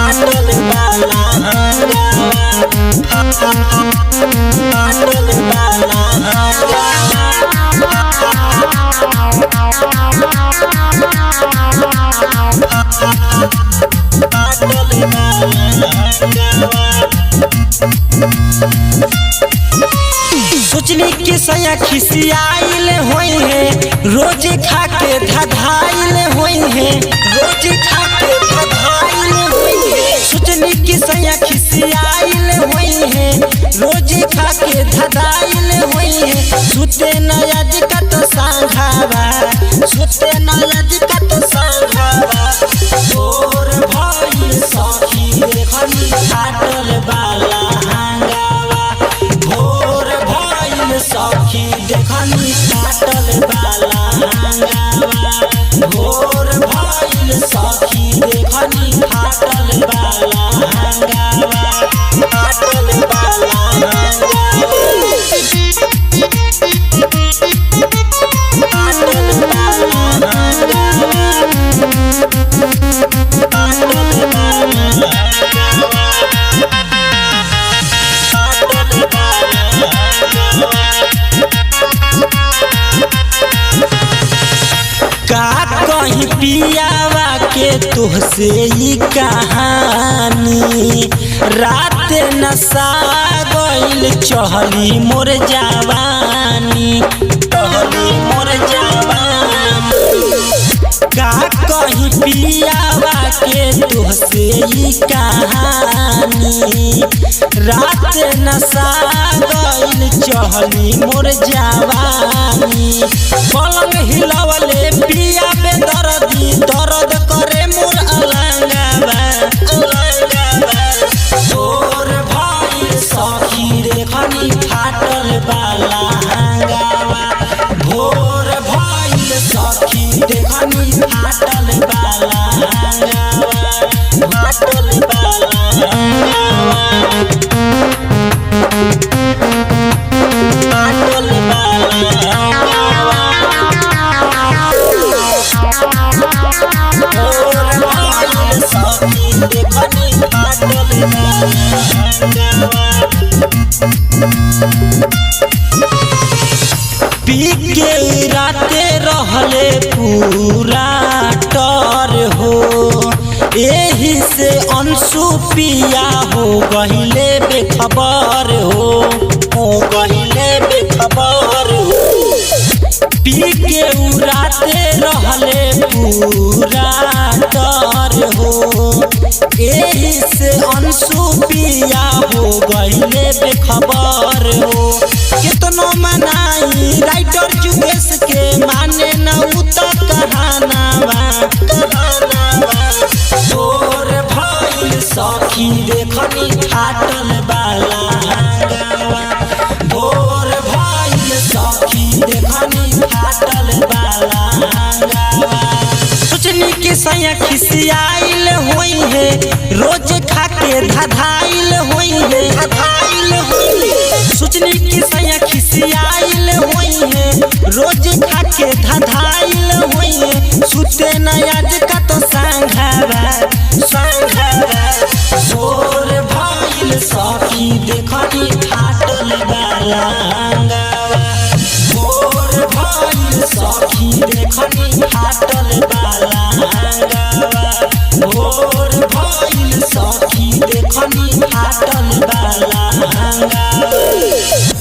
फाटल वाला फाटल वाला सोचनी के सया खिसियाइल होई है रोज खा के धधाइल होई है रोज खा के धधाइल होई है सोचनी के सया खिसियाइल होई है रोज खा के धधाइल होई है सुते नयाज का तो सांघावा सुते नयाज का तो सांघावा तोर भाई सखी देखनी फाटल वाला हांगावा भोर भइल सखी देखनी फाटल वाला हांगावा भोर भइल सखी देखनी फाटल वाला हांगावा फाटल वाला का कहीं पियावा के तुहसे ही कहानी रात नशा गइल चहली मोर जवानी चहली मोर जवानी का कहीं पियावा के तुहसे ही कहानी रात नशा गइल चहली मोर जवानी पलंग हिलवले पिया बे दर्दी दर्द करे मोर अलंगावा तोर भाई सखी देखनी फाटल वाला हांगावा भोर भाई सखी देखनी फाटल वाला हांगावा फाटल वाला फाटल पी के राते रहले पूरा टर हो एही से अंशु पिया हो गहिले बेखबर हो गहिले बेखबर हो पी के राते रहले पूरा टर हो एही से अंशु पिया हो गहिले बेखबर हो कितनो मनाई राइटर जुगेश के माने न उत कहानावा तोर भाई सखी देखनी फाटल वाला हांगावा भोर भाई सखी देखनी फाटल वाला हांगावा सोचनी के सया खिसियाइल होई है रोज खा के धधाइल होई है धधाइल होई है सोचनी के सया खिसियाइल होई है रोज खा के धधाइल होई है सुते नयाज का तो सांघावा सांघावा भोर भइल सखी देखनी फाटल वाला हांगावा भोर भइल सखी देखनी फाटल वाला हांगावा भोर भइल सखी देखनी फाटल वाला हांगावा।